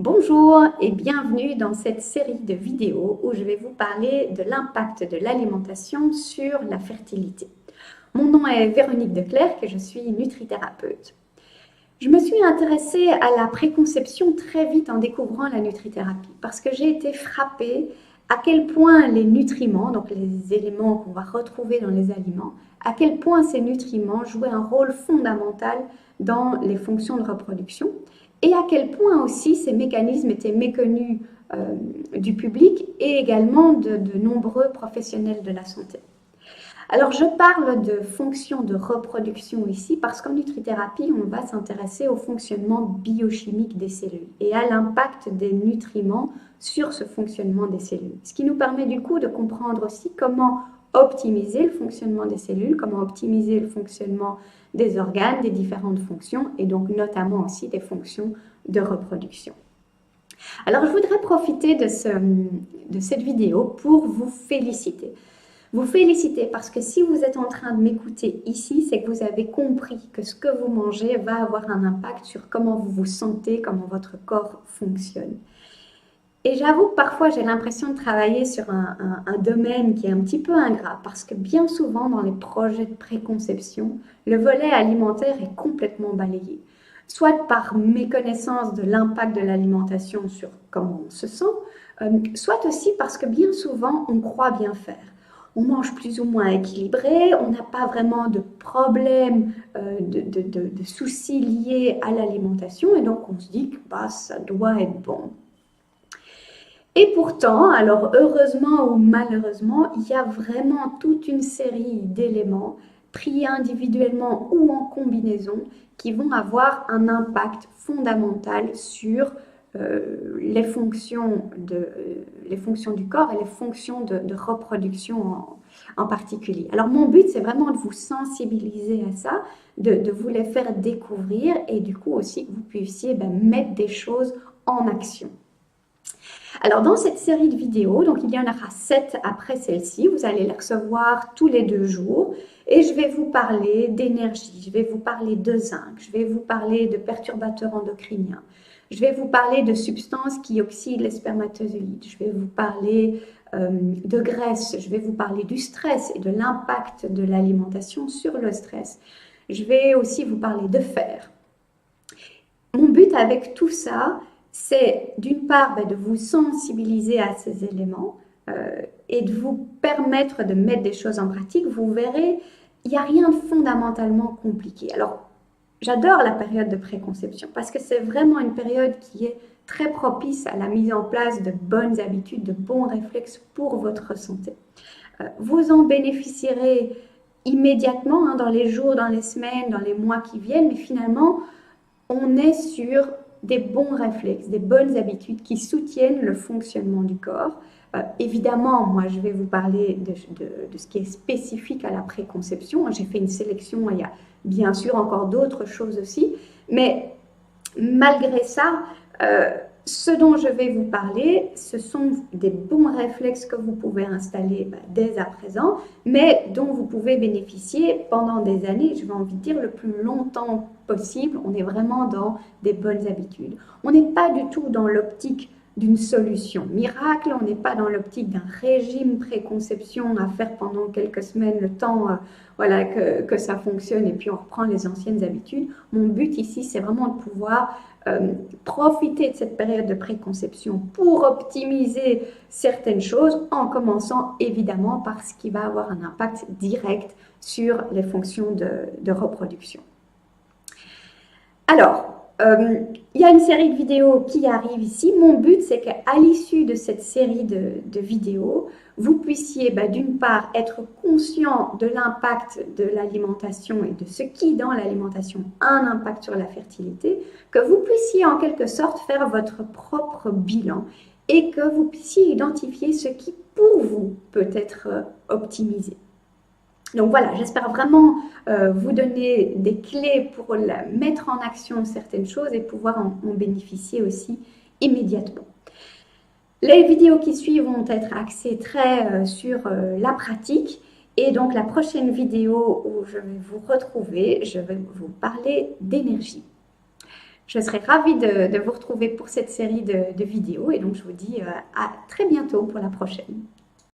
Bonjour et bienvenue dans cette série de vidéos où je vais vous parler de l'impact de l'alimentation sur la fertilité. Mon nom est Véronique Declercq et je suis nutrithérapeute. Je me suis intéressée à la préconception très vite en découvrant la nutrithérapie parce que j'ai été frappée à quel point les nutriments, donc les éléments qu'on va retrouver dans les aliments, à quel point ces nutriments jouaient un rôle fondamental dans les fonctions de reproduction et à quel point aussi ces mécanismes étaient méconnus du public et également de nombreux professionnels de la santé. Alors je parle de fonction de reproduction ici parce qu'en nutrithérapie, on va s'intéresser au fonctionnement biochimique des cellules et à l'impact des nutriments sur ce fonctionnement des cellules. Ce qui nous permet du coup de comprendre aussi comment optimiser le fonctionnement des cellules, comment optimiser le fonctionnement des organes, des différentes fonctions et donc notamment aussi des fonctions de reproduction. Alors je voudrais profiter de cette vidéo pour vous féliciter. Vous féliciter parce que si vous êtes en train de m'écouter ici, c'est que vous avez compris que ce que vous mangez va avoir un impact sur comment vous vous sentez, comment votre corps fonctionne. Et j'avoue que parfois j'ai l'impression de travailler sur un domaine qui est un petit peu ingrat parce que bien souvent dans les projets de préconception, le volet alimentaire est complètement balayé. Soit par méconnaissance de l'impact de l'alimentation sur comment on se sent, soit aussi parce que bien souvent on croit bien faire. On mange plus ou moins équilibré, on n'a pas vraiment de problème, de soucis liés à l'alimentation et donc on se dit que ça doit être bon. Et pourtant, alors heureusement ou malheureusement, il y a vraiment toute une série d'éléments pris individuellement ou en combinaison qui vont avoir un impact fondamental sur les fonctions du corps et les fonctions de reproduction en particulier. Alors mon but, c'est vraiment de vous sensibiliser à ça, de vous les faire découvrir et du coup aussi que vous puissiez mettre des choses en action. Alors dans cette série de vidéos, donc il y en aura 7 après celle-ci, vous allez les recevoir tous les 2 jours et je vais vous parler d'énergie, je vais vous parler de zinc, je vais vous parler de perturbateurs endocriniens, je vais vous parler de substances qui oxydent les spermatozoïdes, je vais vous parler de graisse, je vais vous parler du stress et de l'impact de l'alimentation sur le stress. Je vais aussi vous parler de fer. Mon but avec tout ça, c'est d'une part de vous sensibiliser à ces éléments et de vous permettre de mettre des choses en pratique. Vous verrez, il n'y a rien de fondamentalement compliqué. Alors, j'adore la période de préconception parce que c'est vraiment une période qui est très propice à la mise en place de bonnes habitudes, de bons réflexes pour votre santé. Vous en bénéficierez immédiatement dans les jours, dans les semaines, dans les mois qui viennent, mais finalement, on est sur des bons réflexes, des bonnes habitudes qui soutiennent le fonctionnement du corps. Évidemment, moi, je vais vous parler de ce qui est spécifique à la préconception. J'ai fait une sélection, il y a bien sûr encore d'autres choses aussi, mais malgré ça, ce dont je vais vous parler, ce sont des bons réflexes que vous pouvez installer dès à présent, mais dont vous pouvez bénéficier pendant des années, je vais envie de dire le plus longtemps possible. On est vraiment dans des bonnes habitudes. On n'est pas du tout dans l'optique d'une solution miracle, on n'est pas dans l'optique d'un régime préconception à faire pendant quelques semaines, le temps que ça fonctionne et puis on reprend les anciennes habitudes. Mon but ici, c'est vraiment de pouvoir profiter de cette période de préconception pour optimiser certaines choses en commençant évidemment par ce qui va avoir un impact direct sur les fonctions de reproduction. Alors, il y a une série de vidéos qui arrive ici. Mon but, c'est qu'à l'issue de cette série de vidéos, vous puissiez d'une part être conscient de l'impact de l'alimentation et de ce qui dans l'alimentation a un impact sur la fertilité, que vous puissiez en quelque sorte faire votre propre bilan et que vous puissiez identifier ce qui pour vous peut être optimisé. Donc voilà, j'espère vraiment vous donner des clés pour mettre en action certaines choses et pouvoir en bénéficier aussi immédiatement. Les vidéos qui suivent vont être axées très sur la pratique et donc la prochaine vidéo où je vais vous retrouver, je vais vous parler d'énergie. Je serai ravie de vous retrouver pour cette série de vidéos et donc je vous dis à très bientôt pour la prochaine.